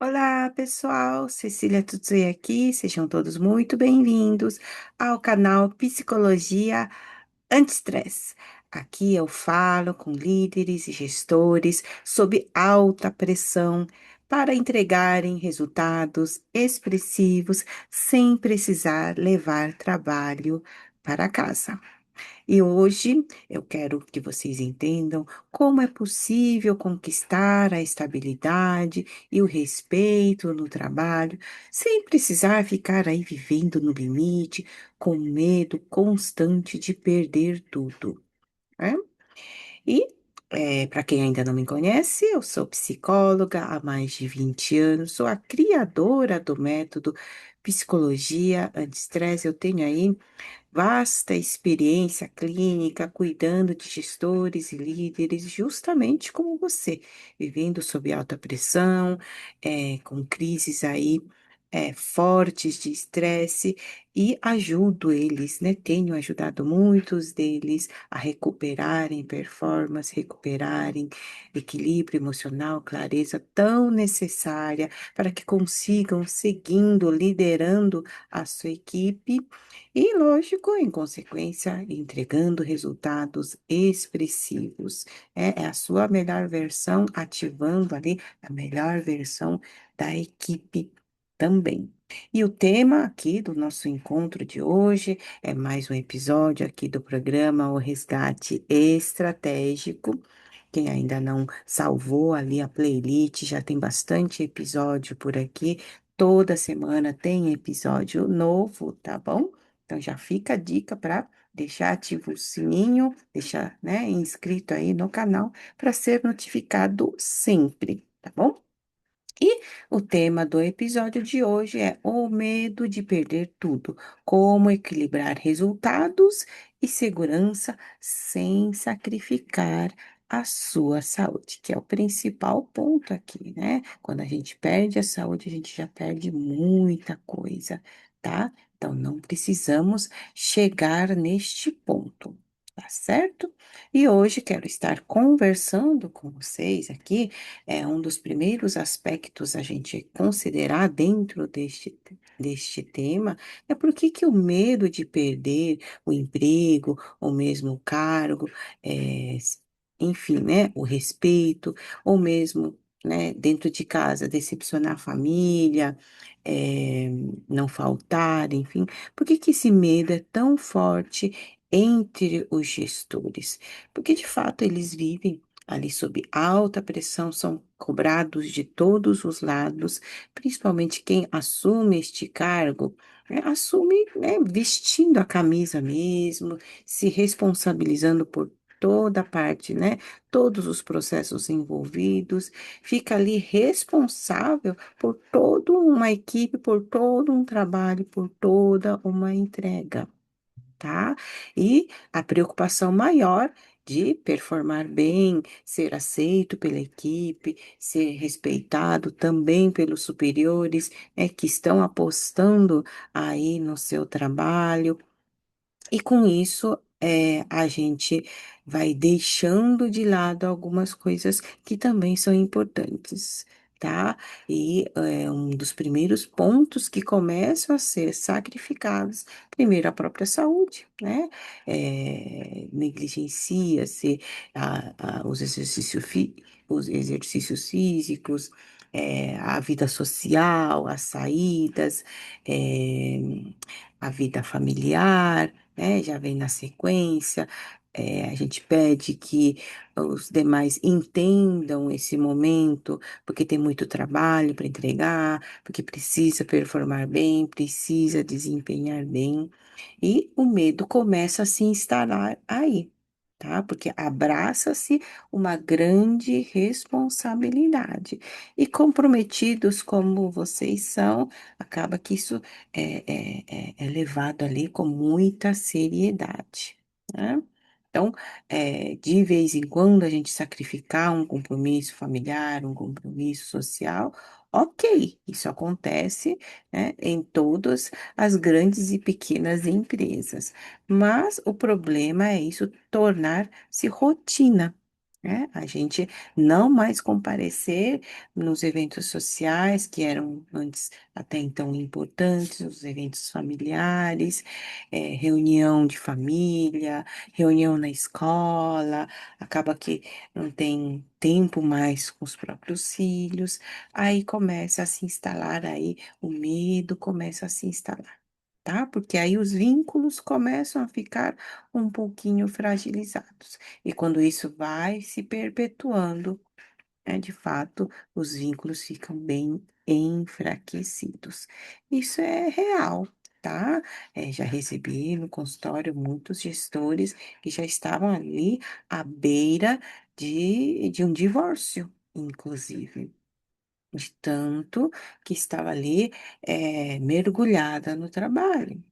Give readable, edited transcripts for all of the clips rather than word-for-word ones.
Olá, pessoal. Cecília Tutsui aqui. Sejam todos muito bem-vindos ao canal Psicologia Anti-Estresse. Aqui eu falo com líderes e gestores sob alta pressão para entregarem resultados expressivos sem precisar levar trabalho para casa. E hoje eu quero que vocês entendam como é possível conquistar a estabilidade e o respeito no trabalho, sem precisar ficar aí vivendo no limite, com medo constante de perder tudo, né? E, para quem ainda não me conhece, eu sou psicóloga há mais de 20 anos, sou a criadora do método Psicologia Anti-Estresse. Eu tenho aí vasta experiência clínica cuidando de gestores e líderes, justamente como você, vivendo sob alta pressão, com crises aí, fortes de estresse, e ajudo eles, né? Tenho ajudado muitos deles a recuperarem performance, recuperarem equilíbrio emocional, clareza tão necessária para que consigam seguindo, liderando a sua equipe e, lógico, em consequência, entregando resultados expressivos. É a sua melhor versão, ativando ali a melhor versão da equipe também. E o tema aqui do nosso encontro de hoje é mais um episódio aqui do programa O Resgate Estratégico. Quem ainda não salvou ali a playlist, já tem bastante episódio por aqui. Toda semana tem episódio novo, tá bom? Então já fica a dica para deixar ativo o sininho, deixar, né, inscrito aí no canal para ser notificado sempre, tá bom? E o tema do episódio de hoje é o medo de perder tudo, como equilibrar resultados e segurança sem sacrificar a sua saúde, que é o principal ponto aqui, né? Quando a gente perde a saúde, a gente já perde muita coisa, tá? Então não precisamos chegar neste ponto, tá certo? E hoje quero estar conversando com vocês aqui um dos primeiros aspectos a gente considerar dentro deste tema é por que que o medo de perder o emprego, ou mesmo o cargo, enfim, né, o respeito, ou mesmo, né, dentro de casa, decepcionar a família, eh, não faltar, enfim, por que que esse medo é tão forte entre os gestores? Porque, de fato, eles vivem ali sob alta pressão, são cobrados de todos os lados, principalmente quem assume este cargo, né, assume, né, vestindo a camisa mesmo, se responsabilizando por toda a parte, né, todos os processos envolvidos, fica ali responsável por toda uma equipe, por todo um trabalho, por toda uma entrega, tá? E a preocupação maior de performar bem, ser aceito pela equipe, ser respeitado também pelos superiores, né, que estão apostando aí no seu trabalho. E com isso, a gente vai deixando de lado algumas coisas que também são importantes, tá? E um dos primeiros pontos que começam a ser sacrificados, primeiro a própria saúde, né? Negligencia-se os exercícios físicos, a vida social, as saídas, eh, a vida familiar, né? Já vem na sequência. A gente pede que os demais entendam esse momento, porque tem muito trabalho para entregar, porque precisa performar bem, precisa desempenhar bem, e o medo começa a se instalar aí. Tá? Porque abraça-se uma grande responsabilidade. E comprometidos como vocês são, acaba que isso é levado ali com muita seriedade, né? Então, de vez em quando a gente sacrificar um compromisso familiar, um compromisso social, ok, isso acontece, né, em todas as grandes e pequenas empresas. Mas o problema é isso tornar-se rotina. né? A gente não mais comparecer nos eventos sociais, que eram antes até então importantes, os eventos familiares, reunião de família, reunião na escola, acaba que não tem tempo mais com os próprios filhos, aí começa a se instalar aí o medo, começa a se instalar. Tá? Porque aí os vínculos começam a ficar um pouquinho fragilizados. E quando isso vai se perpetuando, de fato, os vínculos ficam bem enfraquecidos. Isso é real, tá? Já recebi no consultório muitos gestores que já estavam ali à beira de um divórcio, inclusive. De tanto que estava ali, mergulhada no trabalho,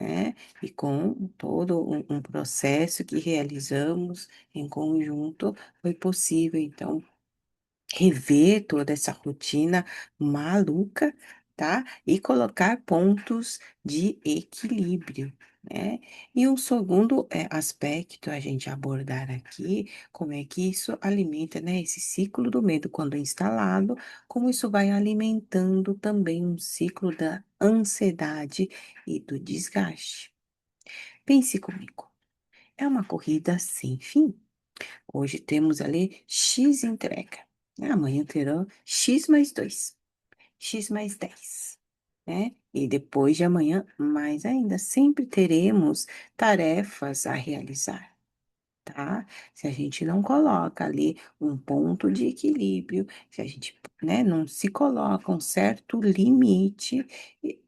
né, e com todo um processo que realizamos em conjunto, foi possível então rever toda essa rotina maluca, tá? E colocar pontos de equilíbrio, né? E um segundo, aspecto a gente abordar aqui, como é que isso alimenta, né, esse ciclo do medo quando instalado, como isso vai alimentando também um ciclo da ansiedade e do desgaste. Pense comigo, é uma corrida sem fim. Hoje temos ali X entrega, né, amanhã terão X mais 2, X mais 10, né, e depois de amanhã mais ainda, sempre teremos tarefas a realizar. Tá? Se a gente não coloca ali um ponto de equilíbrio, se a gente, né, não se coloca um certo limite,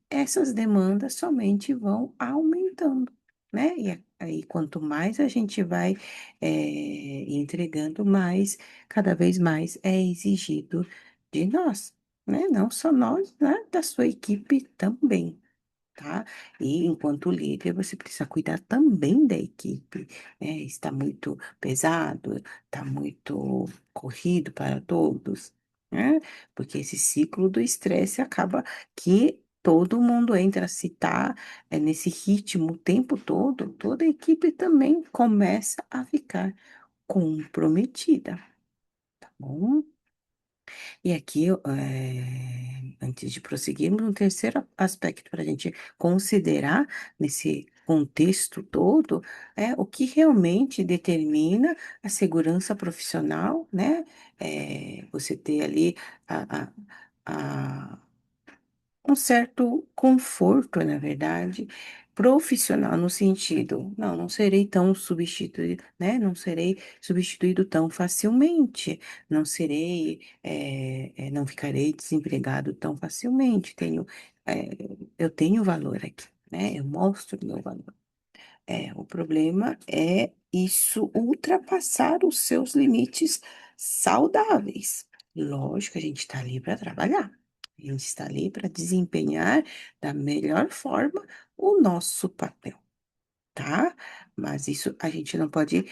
essas demandas somente vão aumentando, né? E aí, quanto mais a gente vai entregando, mais, cada vez mais é exigido de nós, né? Não só nós, né? Da sua equipe também. Tá? E enquanto líder, você precisa cuidar também da equipe, né? Está muito pesado, está muito corrido para todos, né? Porque esse ciclo do estresse acaba que todo mundo entra, se está nesse ritmo o tempo todo, toda a equipe também começa a ficar comprometida, tá bom? E aqui, antes de prosseguirmos, um terceiro aspecto para a gente considerar nesse contexto todo é o que realmente determina a segurança profissional, né? Você ter ali a, a, um certo conforto, na verdade, profissional, no sentido, não serei tão substituído, né? Não serei substituído tão facilmente, não serei, não ficarei desempregado tão facilmente. Eu tenho valor aqui, né? Eu mostro meu valor. O problema é isso ultrapassar os seus limites saudáveis. Lógico, a gente está ali para trabalhar. A gente está ali para desempenhar da melhor forma o nosso papel, tá? Mas isso a gente não pode,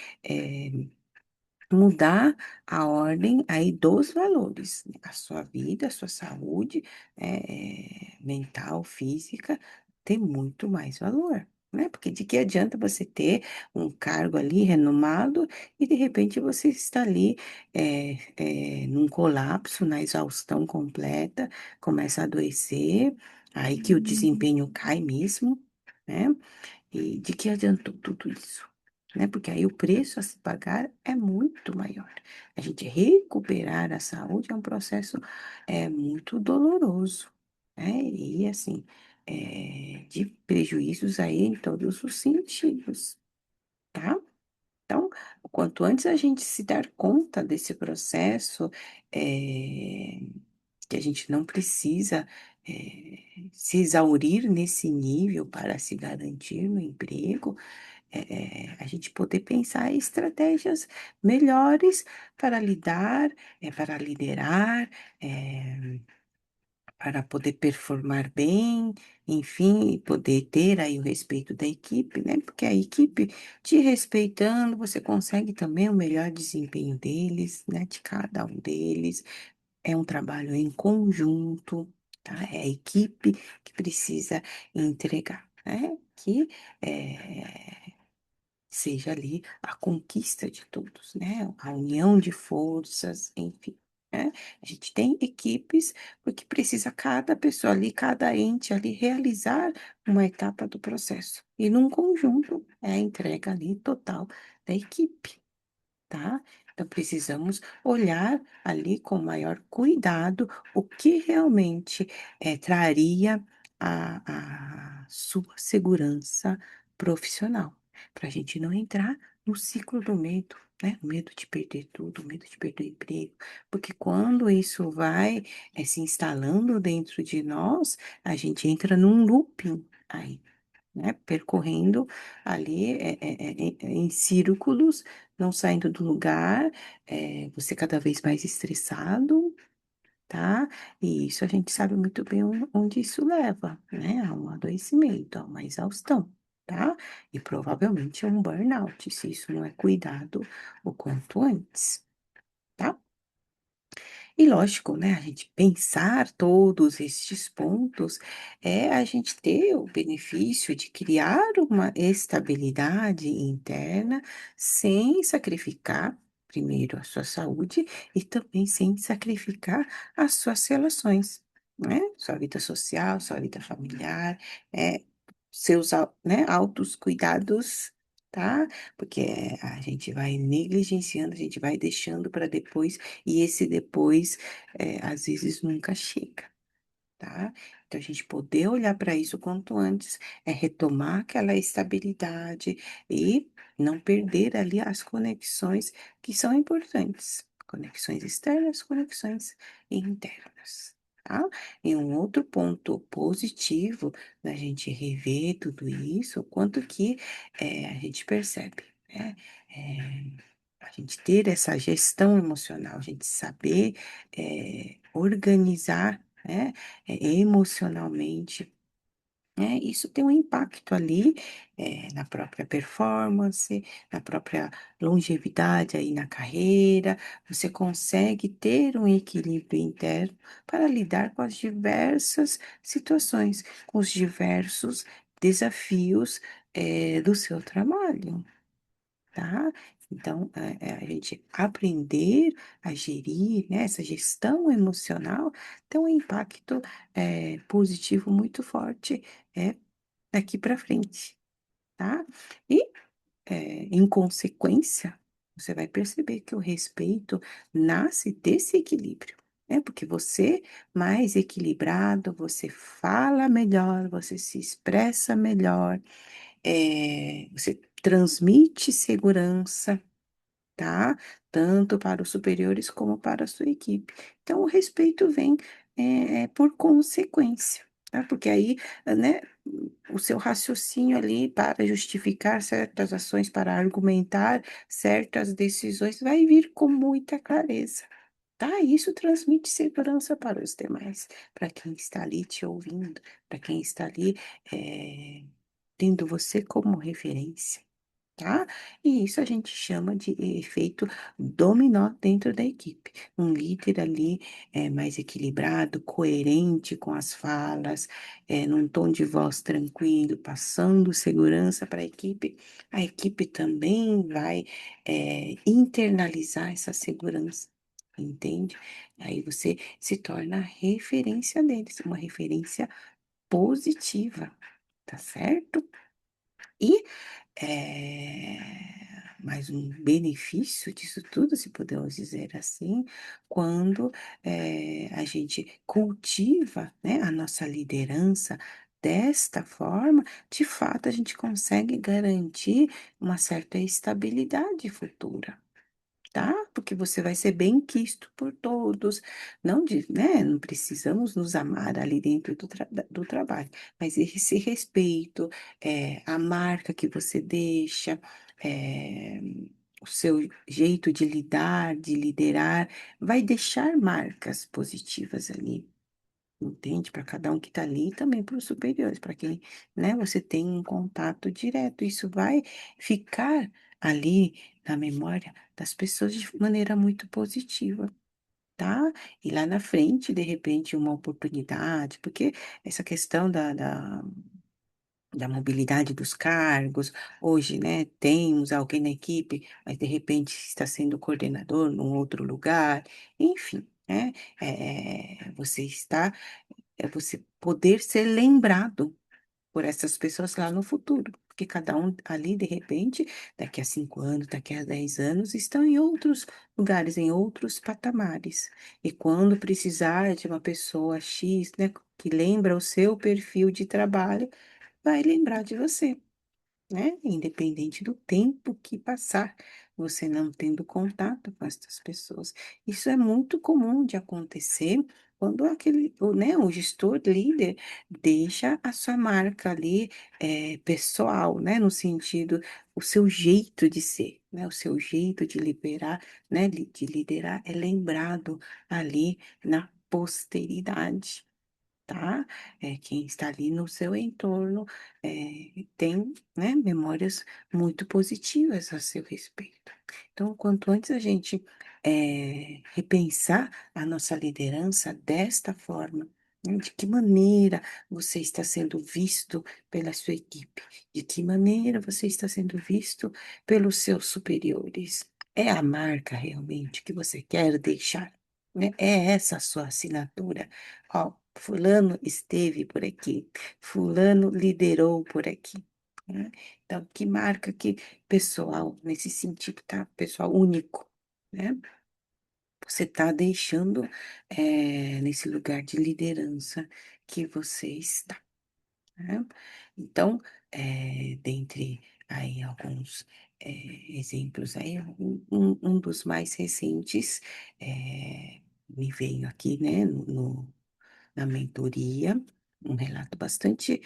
mudar a ordem aí dos valores, né? A sua vida, a sua saúde, mental, física, tem muito mais valor, né? Porque de que adianta você ter um cargo ali renomado e de repente você está ali num colapso, na exaustão completa, começa a adoecer, aí que o desempenho cai mesmo, né? E de que adiantou tudo isso? Né? Porque aí o preço a se pagar é muito maior. A gente recuperar a saúde é um processo muito doloroso, né? E assim, de prejuízos aí em todos os sentidos, tá? Então, o quanto antes a gente se dar conta desse processo, que a gente não precisa se exaurir nesse nível para se garantir no emprego, a gente poder pensar em estratégias melhores para lidar, para liderar, eh, para poder performar bem, enfim, poder ter aí o respeito da equipe, né? Porque a equipe te respeitando, você consegue também o melhor desempenho deles, né? De cada um deles. É um trabalho em conjunto, tá? É a equipe que precisa entregar, né? Que seja ali a conquista de todos, né, a união de forças, enfim, né. A gente tem equipes, porque precisa cada pessoa ali, cada ente ali realizar uma etapa do processo, e num conjunto é a entrega ali total da equipe. Tá? Então precisamos olhar ali com maior cuidado o que realmente, traria a sua segurança profissional, para a gente não entrar no ciclo do medo, né, o medo de perder tudo, o medo de perder o emprego, porque quando isso vai, se instalando dentro de nós, a gente entra num looping aí, né, percorrendo ali, em círculos, não saindo do lugar, você cada vez mais estressado, tá. E isso a gente sabe muito bem onde isso leva, né, a um adoecimento, a uma exaustão, tá. E provavelmente a um burnout, se isso não é cuidado o quanto antes, tá. E lógico, né, a gente pensar todos estes pontos, é a gente ter o benefício de criar uma estabilidade interna, sem sacrificar, primeiro, a sua saúde e também sem sacrificar as suas relações, né, sua vida social, sua vida familiar, seus né, altos cuidados, tá, porque a gente vai negligenciando, a gente vai deixando para depois e esse depois, às vezes nunca chega, tá. Então a gente poder olhar para isso o quanto antes, é retomar aquela estabilidade e não perder ali as conexões que são importantes, conexões externas, conexões internas, tá. E um outro ponto positivo da gente rever tudo isso, o quanto que, a gente percebe, né, a gente ter essa gestão emocional, a gente saber, organizar, né, emocionalmente, né, isso tem um impacto ali, na própria performance, na própria longevidade aí na carreira, você consegue ter um equilíbrio interno para lidar com as diversas situações, com os diversos desafios, do seu trabalho. Tá? Então, a gente aprender a gerir, né, essa gestão emocional tem um impacto, positivo muito forte, daqui para frente, tá? E, em consequência, você vai perceber que o respeito nasce desse equilíbrio, né? Porque você mais equilibrado, você fala melhor, você se expressa melhor, você transmite segurança, tá? Tanto para os superiores como para a sua equipe. Então, o respeito vem, por consequência, tá? Porque aí, né, o seu raciocínio ali para justificar certas ações, para argumentar certas decisões, vai vir com muita clareza, tá? Isso transmite segurança para os demais, para quem está ali te ouvindo, para quem está ali, tendo você como referência. Tá? E isso a gente chama de efeito dominó dentro da equipe. Um líder ali mais equilibrado, coerente com as falas, num tom de voz tranquilo, passando segurança para a equipe também vai internalizar essa segurança, entende? Aí você se torna a referência deles, uma referência positiva, tá certo? E mais um benefício disso tudo, se podemos dizer assim, quando, a gente cultiva, né, a nossa liderança desta forma, de fato a gente consegue garantir uma certa estabilidade futura. Tá? Porque você vai ser bem quisto por todos, não de né, não precisamos nos amar ali dentro do trabalho, mas esse respeito, a marca que você deixa, eh, o seu jeito de lidar, de liderar, vai deixar marcas positivas ali. Entende? Para cada um que está ali e também para os superiores, para quem, né, você tem um contato direto. Isso vai ficar ali na memória das pessoas de maneira muito positiva, tá? E lá na frente, de repente, uma oportunidade, porque essa questão da da mobilidade dos cargos. Hoje, né, temos alguém na equipe, mas de repente está sendo coordenador num outro lugar, enfim, né? Você está, é você poder ser lembrado por essas pessoas lá no futuro. Porque cada um ali, de repente, daqui a 5 anos, daqui a 10 anos, estão em outros lugares, em outros patamares. E quando precisar de uma pessoa X, né, que lembra o seu perfil de trabalho, vai lembrar de você, né? Independente do tempo que passar, você não tendo contato com essas pessoas. Isso é muito comum de acontecer quando o gestor líder deixa a sua marca ali, pessoal, né? No sentido, o seu jeito de ser, né? O seu jeito de liberar, né? De liderar é lembrado ali na posteridade, tá? Quem está ali no seu entorno tem, né, memórias muito positivas a seu respeito. Então, quanto antes a gente repensar a nossa liderança desta forma, né, de que maneira você está sendo visto pela sua equipe, de que maneira você está sendo visto pelos seus superiores. É a marca realmente que você quer deixar, né? É essa a sua assinatura. Ó, fulano esteve por aqui, fulano liderou por aqui, né? Então, que marca que pessoal, nesse sentido, tá? Pessoal único, né? Você está deixando nesse lugar de liderança que você está, né? Então, dentre aí alguns exemplos aí, um dos mais recentes me veio aqui, né, na mentoria, um relato bastante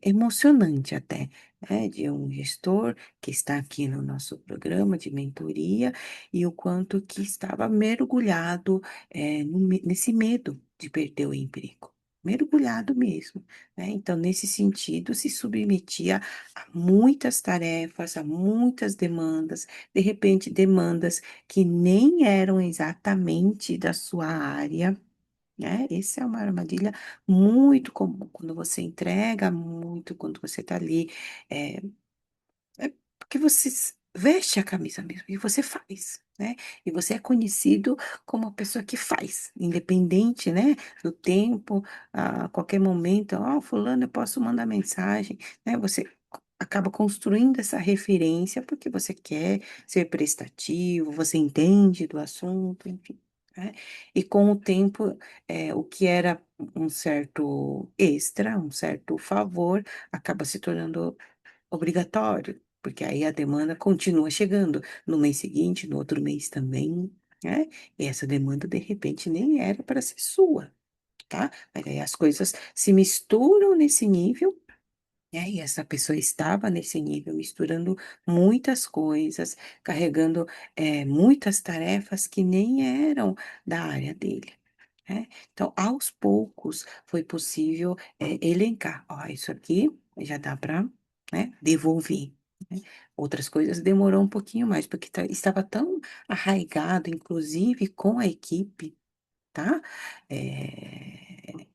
emocionante até, né, de um gestor que está aqui no nosso programa de mentoria e o quanto que estava mergulhado nesse medo de perder o emprego. Mergulhado mesmo, né? Então, nesse sentido, se submetia a muitas tarefas, a muitas demandas, de repente, demandas que nem eram exatamente da sua área, né? Essa é uma armadilha muito comum, quando você entrega muito, quando você está ali, eh, é porque você veste a camisa mesmo e você faz, né? E você é conhecido como a pessoa que faz, independente, né, do tempo, a qualquer momento, ó, fulano, eu posso mandar mensagem, né? Você acaba construindo essa referência porque você quer ser prestativo, você entende do assunto, enfim, né? E com o tempo, o que era um certo extra, um certo favor, acaba se tornando obrigatório, porque aí a demanda continua chegando no mês seguinte, no outro mês também, né? E essa demanda, de repente, nem era para ser sua, tá? Mas aí as coisas se misturam nesse nível, né? E essa pessoa estava nesse nível, misturando muitas coisas, carregando muitas tarefas que nem eram da área dele, né? Então, aos poucos, foi possível elencar, ó, isso aqui já dá para, né, devolver, né? Outras coisas demorou um pouquinho mais, porque estava tão arraigado, inclusive com a equipe, tá? Eh,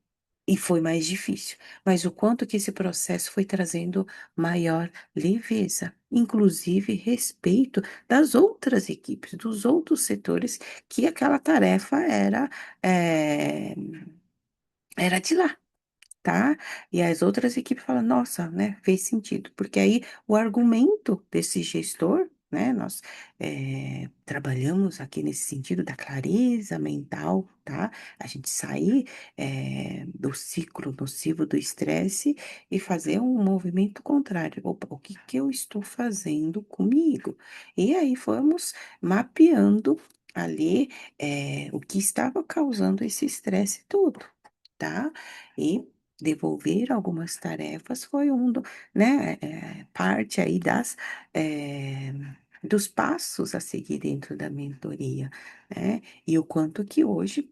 e foi mais difícil, mas o quanto que esse processo foi trazendo maior leveza, inclusive respeito das outras equipes, dos outros setores, que aquela tarefa eh, era de lá. Tá? E as outras equipes falam, nossa, né, fez sentido, porque aí o argumento desse gestor, né, nós trabalhamos aqui nesse sentido da clareza mental, tá? A gente sair do ciclo nocivo do estresse e fazer um movimento contrário. Opa, o que que eu estou fazendo comigo? E aí fomos mapeando ali o que estava causando esse estresse todo, tá? E devolver algumas tarefas foi né, parte aí dos passos a seguir dentro da mentoria, né? E o quanto que hoje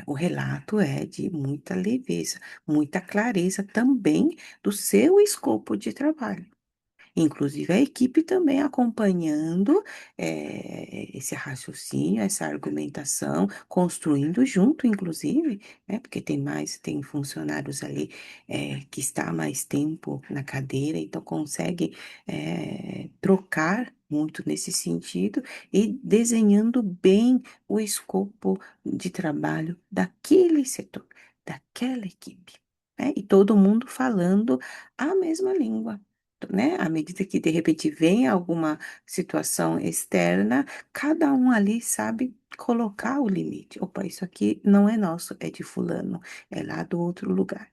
o relato é de muita leveza, muita clareza também do seu escopo de trabalho. inclusive a equipe também acompanhando esse raciocínio, essa argumentação, construindo junto, inclusive, né? Porque tem funcionários ali que está há mais tempo na cadeira, então consegue trocar muito nesse sentido e desenhando bem o escopo de trabalho daquele setor, daquela equipe, né? E todo mundo falando a mesma língua. Né? À medida que de repente vem alguma situação externa, cada um ali sabe colocar o limite. Opa, isso aqui não é nosso, é de fulano, é lá do outro lugar.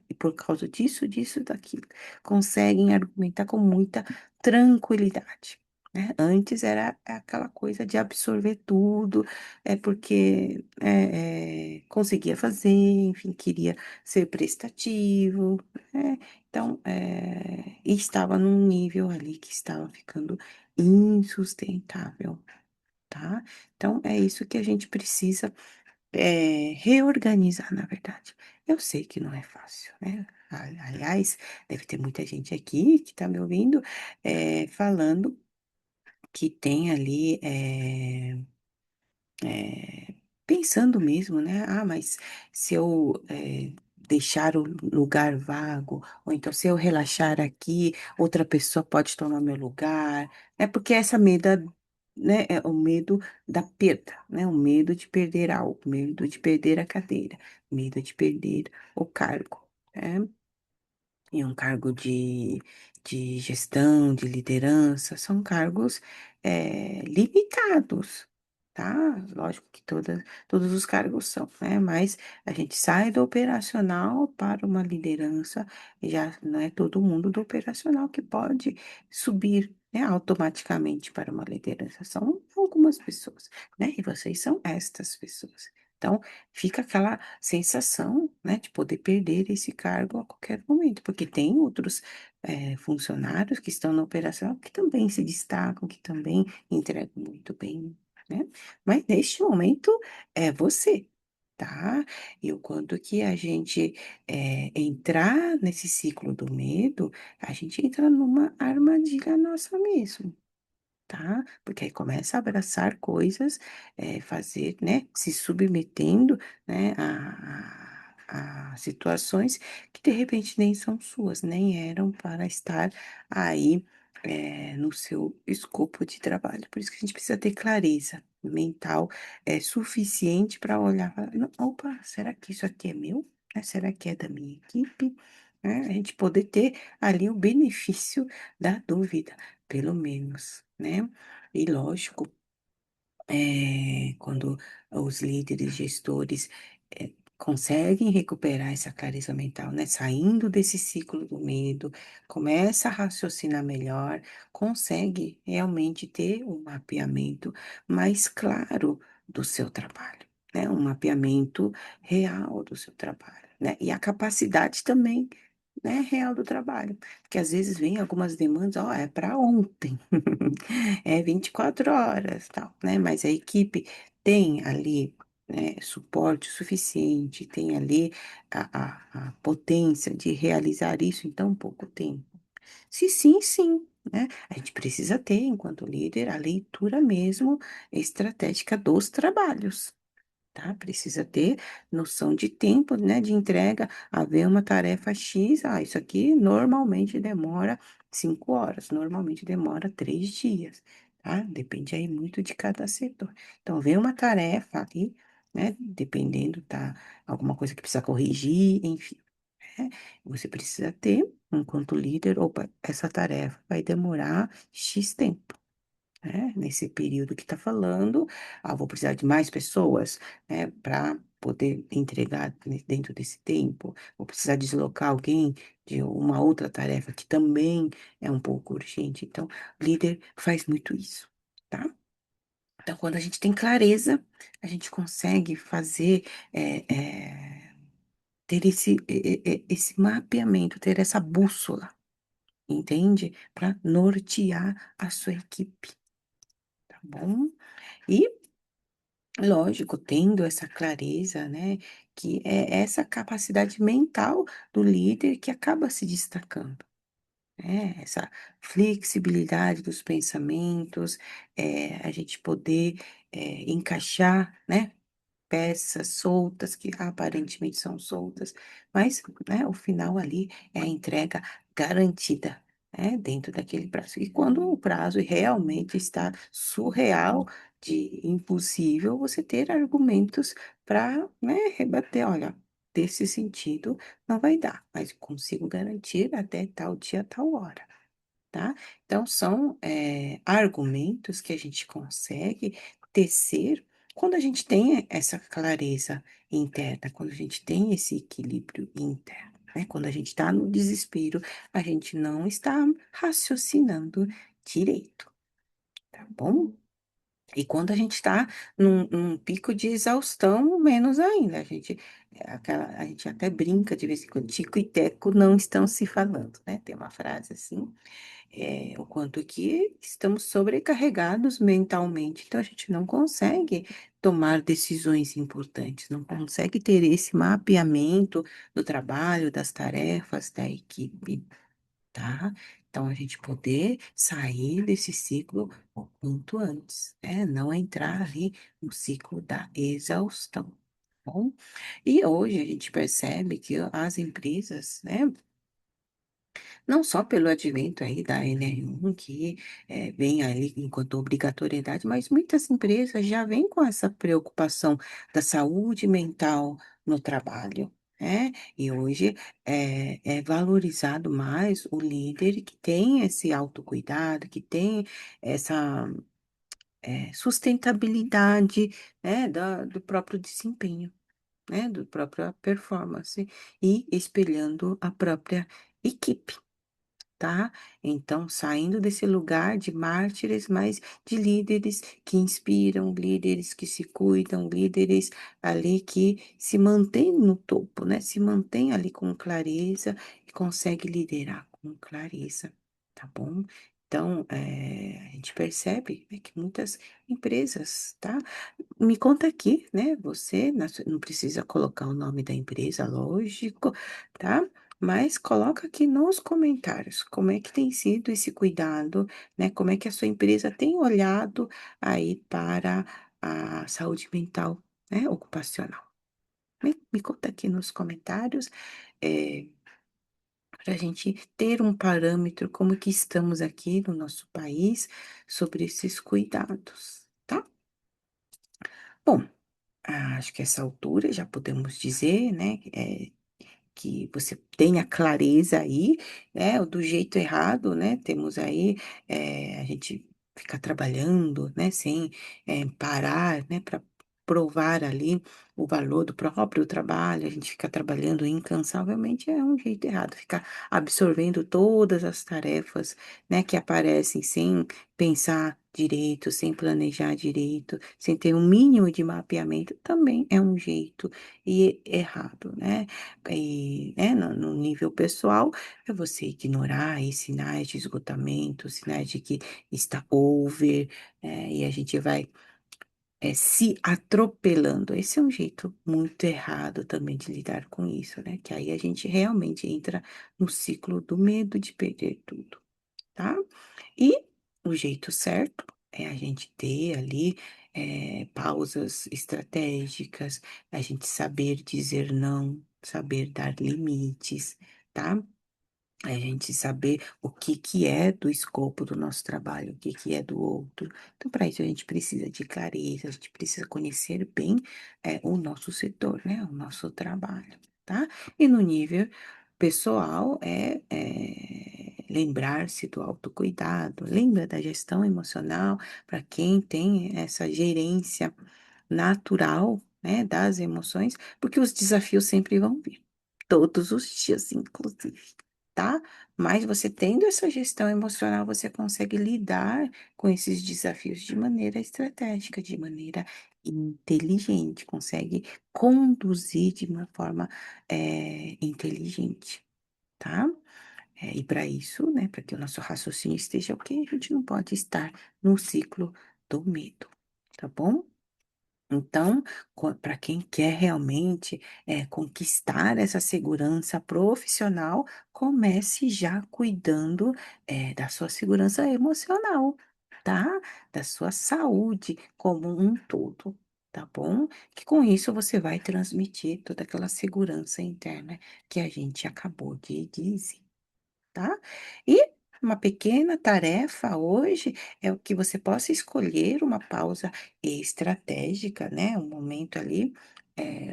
E por causa disso, disso, daquilo. Conseguem argumentar com muita tranquilidade. Né? Antes era aquela coisa de absorver tudo, porque conseguia fazer, enfim, queria ser prestativo, né? Então, e estava num nível ali que estava ficando insustentável, tá? Então, é isso que a gente precisa reorganizar, na verdade. Eu sei que não é fácil, né? Aliás, deve ter muita gente aqui que está me ouvindo falando que tem ali, pensando mesmo, né? Ah, mas se eu deixar o lugar vago, ou então se eu relaxar aqui, outra pessoa pode tomar meu lugar, né? Porque essa medo, né, é o medo da perda, né? O medo de perder algo, medo de perder a cadeira, medo de perder o cargo, né? E um cargo de gestão, de liderança, são cargos limitados, tá? Lógico que todos os cargos são, né? Mas a gente sai do operacional para uma liderança, e já não é todo mundo do operacional que pode subir, né, automaticamente para uma liderança. São algumas pessoas, né? E vocês são estas pessoas. Então, fica aquela sensação, né, de poder perder esse cargo a qualquer momento, porque tem outros funcionários que estão na operação que também se destacam, que também entregam muito bem, né? Mas neste momento é você, tá? E o quanto que a gente entrar nesse ciclo do medo, a gente entra numa armadilha nossa mesmo, tá? Porque aí começa a abraçar coisas, fazer, né, se submetendo, né, a situações que de repente nem são suas, nem eram para estar aí, no seu escopo de trabalho. Por isso que a gente precisa ter clareza mental, suficiente para olhar, e falar, "Não, opa, será que isso aqui é meu? Será que é da minha equipe?" A gente poder ter ali o benefício da dúvida pelo menos, né? E lógico, quando os líderes, gestores, conseguem recuperar essa clareza mental, né? Saindo desse ciclo do medo, começa a raciocinar melhor, consegue realmente ter um mapeamento mais claro do seu trabalho, né? Um mapeamento real do seu trabalho, né? E a capacidade também, né, real do trabalho. Porque às vezes vem algumas demandas, ó, é para ontem, é 24 horas, tal, né? Mas a equipe tem ali, né, suporte suficiente, tem ali a potência de realizar isso em tão pouco tempo. Se sim, sim, né? A gente precisa ter, enquanto líder, a leitura mesmo estratégica dos trabalhos, tá? Precisa ter noção de tempo, né, de entrega. Haver uma tarefa X, isso aqui normalmente demora 5 horas, normalmente demora 3 dias, tá? Depende aí muito de cada setor. Então, vem uma tarefa ali, né, dependendo, tá? Alguma coisa que precisa corrigir, enfim, né? Você precisa ter, enquanto líder, opa, essa tarefa vai demorar X tempo, né? Nesse período que está falando, vou precisar de mais pessoas, né, para poder entregar dentro desse tempo. Vou precisar deslocar alguém de uma outra tarefa que também é um pouco urgente. Então, o líder faz muito isso, tá? Então, quando a gente tem clareza, a gente consegue fazer, é, é, ter esse mapeamento, ter essa bússola, entende? Para nortear a sua equipe, tá bom? E lógico, tendo essa clareza, né, que é essa capacidade mental do líder que acaba se destacando, né? Essa flexibilidade dos pensamentos, a gente poder, encaixar, né? Peças soltas, que aparentemente são soltas, mas, né, o final ali é a entrega garantida, né, dentro daquele prazo. E quando o prazo realmente está surreal de impossível, você ter argumentos para, né, rebater, olha, desse sentido não vai dar, mas consigo garantir até tal dia, tal hora. Tá? Então, são argumentos que a gente consegue tecer quando a gente tem essa clareza interna, quando a gente tem esse equilíbrio interno, né? Quando a gente está no desespero, a gente não está raciocinando direito, tá bom? E quando a gente está num pico de exaustão, menos ainda. A gente até brinca de vez em quando, Tico e Teco não estão se falando, né? Tem uma frase assim o quanto que estamos sobrecarregados mentalmente, então a gente não consegue tomar decisões importantes, não consegue ter esse mapeamento do trabalho, das tarefas da equipe, tá? Então a gente poder sair desse ciclo o quanto antes, né? Não entrar ali no ciclo da exaustão. Tá bom? E hoje a gente percebe que as empresas, né, não só pelo advento aí da NR1, que vem ali enquanto obrigatoriedade, mas muitas empresas já vêm com essa preocupação da saúde mental no trabalho, né? E hoje é valorizado mais o líder que tem esse autocuidado, que tem essa sustentabilidade, né, do próprio desempenho, né, do própria performance e espelhando a própria equipe, tá? Então, saindo desse lugar de mártires, mas de líderes que inspiram, líderes que se cuidam, líderes ali que se mantêm no topo, né? Se mantém ali com clareza e consegue liderar com clareza, tá bom? Então, a gente percebe, né, que muitas empresas, tá? Me conta aqui, né? Você não precisa colocar o nome da empresa, lógico, tá? Mas coloca aqui nos comentários como é que tem sido esse cuidado, né? Como é que a sua empresa tem olhado aí para a saúde mental, né? Ocupacional. Me conta aqui nos comentários, para a gente ter um parâmetro como que estamos aqui no nosso país sobre esses cuidados, tá? Bom, acho que essa altura já podemos dizer, né? Que você tenha clareza aí, né, do jeito errado, né, temos aí, a gente fica trabalhando, né, sem, parar, né, para provar ali o valor do próprio trabalho, a gente fica trabalhando incansavelmente, é um jeito errado, ficar absorvendo todas as tarefas, né, que aparecem sem pensar direito, sem planejar direito, sem ter um mínimo de mapeamento, também é um jeito errado, né. Né, no nível pessoal, é você ignorar aí sinais de esgotamento, sinais de que está over, e a gente vai, se atropelando. Esse é um jeito muito errado também de lidar com isso, né, que aí a gente realmente entra no ciclo do medo de perder tudo, tá. E o jeito certo é a gente ter ali, pausas estratégicas, a gente saber dizer não, saber dar limites, tá? A gente saber o que que é do escopo do nosso trabalho, o que que é do outro. Então, para isso, a gente precisa de clareza, a gente precisa conhecer bem, o nosso setor, né? O nosso trabalho, tá? E no nível pessoal, lembrar-se do autocuidado, lembra da gestão emocional, para quem tem essa gerência natural, né, das emoções, porque os desafios sempre vão vir, todos os dias, inclusive, tá? Mas você tendo essa gestão emocional, você consegue lidar com esses desafios de maneira estratégica, de maneira inteligente, consegue conduzir de uma forma, inteligente, tá? E para isso, né, para que o nosso raciocínio esteja ok, a gente não pode estar no ciclo do medo, tá bom? Então, para quem quer realmente, conquistar essa segurança profissional, comece já cuidando, da sua segurança emocional, tá? Da sua saúde como um todo, tá bom? Que com isso você vai transmitir toda aquela segurança interna que a gente acabou de dizer. Tá? E uma pequena tarefa hoje é o que você possa escolher uma pausa estratégica, né? Um momento ali,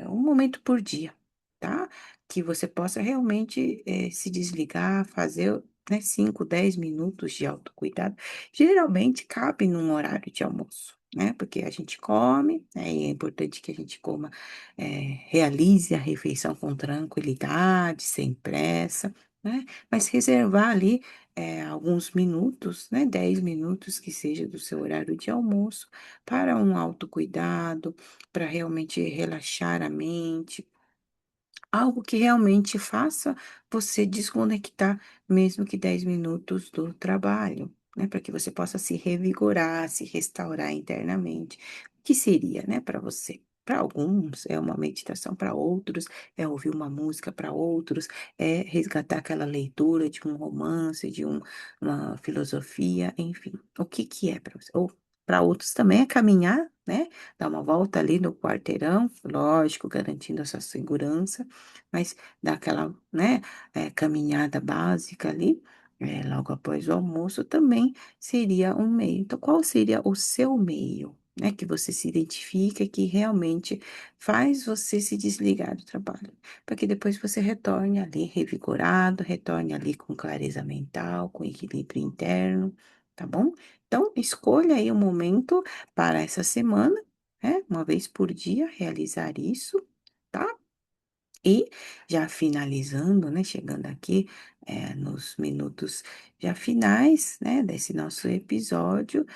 um momento por dia, tá? Que você possa realmente se desligar, fazer, né, 5, 10 minutos de autocuidado. Geralmente cabe num horário de almoço, né? Porque a gente come, né? E é importante que a gente coma, realize a refeição com tranquilidade, sem pressa, né? Mas reservar ali, alguns minutos, né, 10 minutos que seja do seu horário de almoço, para um autocuidado, para realmente relaxar a mente, algo que realmente faça você desconectar, mesmo que 10 minutos do trabalho, né, para que você possa se revigorar, se restaurar internamente. O que seria, né, para você? Para alguns é uma meditação, para outros é ouvir uma música, para outros é resgatar aquela leitura de um romance, uma filosofia, enfim. O que que é para você? Ou para outros também é caminhar, né, dar uma volta ali no quarteirão, lógico, garantindo a sua segurança, mas dá aquela, né, caminhada básica ali, logo após o almoço, também seria um meio. Então, qual seria o seu meio, né, que você se identifica, que realmente faz você se desligar do trabalho? Para que depois você retorne ali revigorado, retorne ali com clareza mental, com equilíbrio interno, tá bom? Então, escolha aí um momento para essa semana, né, uma vez por dia, realizar isso, tá? E já finalizando, né, chegando aqui, nos minutos já finais, né, desse nosso episódio,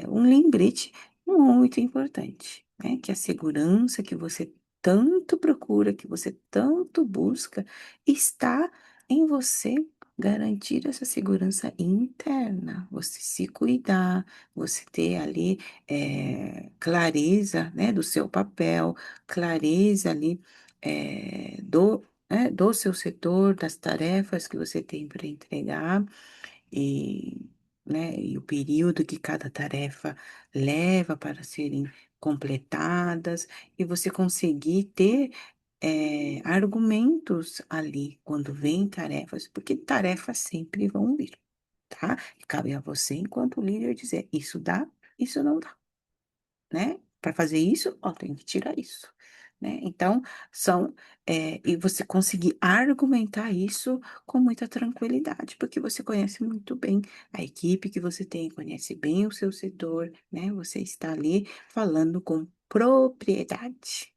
um lembrete muito importante, né, que a segurança que você tanto procura, que você tanto busca, está em você garantir essa segurança interna, você se cuidar, você ter ali, clareza, né, do seu papel, clareza ali do seu setor, das tarefas que você tem para entregar e, né, e o período que cada tarefa leva para serem completadas e você conseguir ter, argumentos ali quando vem tarefas, porque tarefas sempre vão vir, tá? E cabe a você, enquanto líder, dizer: "Isso dá, isso não dá". Né, para fazer isso, ó, tem que tirar isso, né. Então são, e você conseguir argumentar isso com muita tranquilidade, porque você conhece muito bem a equipe que você tem, conhece bem o seu setor, né, você está ali falando com propriedade.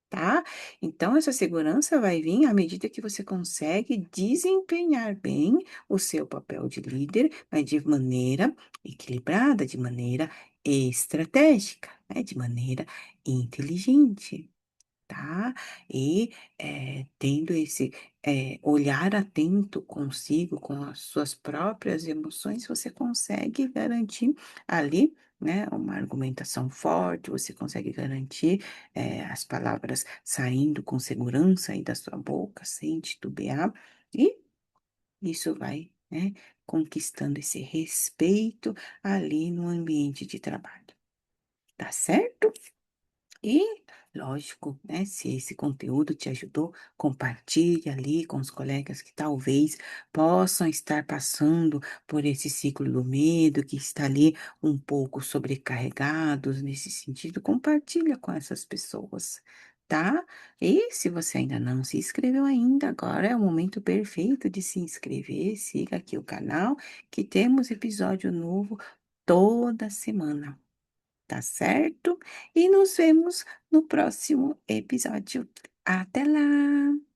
Tá? Então, essa segurança vai vir à medida que você consegue desempenhar bem o seu papel de líder, mas de maneira equilibrada, de maneira estratégica, né? De maneira inteligente, tá? E tendo esse olhar atento consigo, com as suas próprias emoções, você consegue garantir ali, né, uma argumentação forte, você consegue garantir as palavras saindo com segurança aí da sua boca, sem titubear, e isso vai, né, conquistando esse respeito ali no ambiente de trabalho, tá certo? E, lógico, né, se esse conteúdo te ajudou, compartilhe ali com os colegas que talvez possam estar passando por esse ciclo do medo, que está ali um pouco sobrecarregados nesse sentido, compartilha com essas pessoas, tá? E se você ainda não se inscreveu ainda, agora é o momento perfeito de se inscrever, siga aqui o canal, que temos episódio novo toda semana. Tá certo? E nos vemos no próximo episódio. Até lá!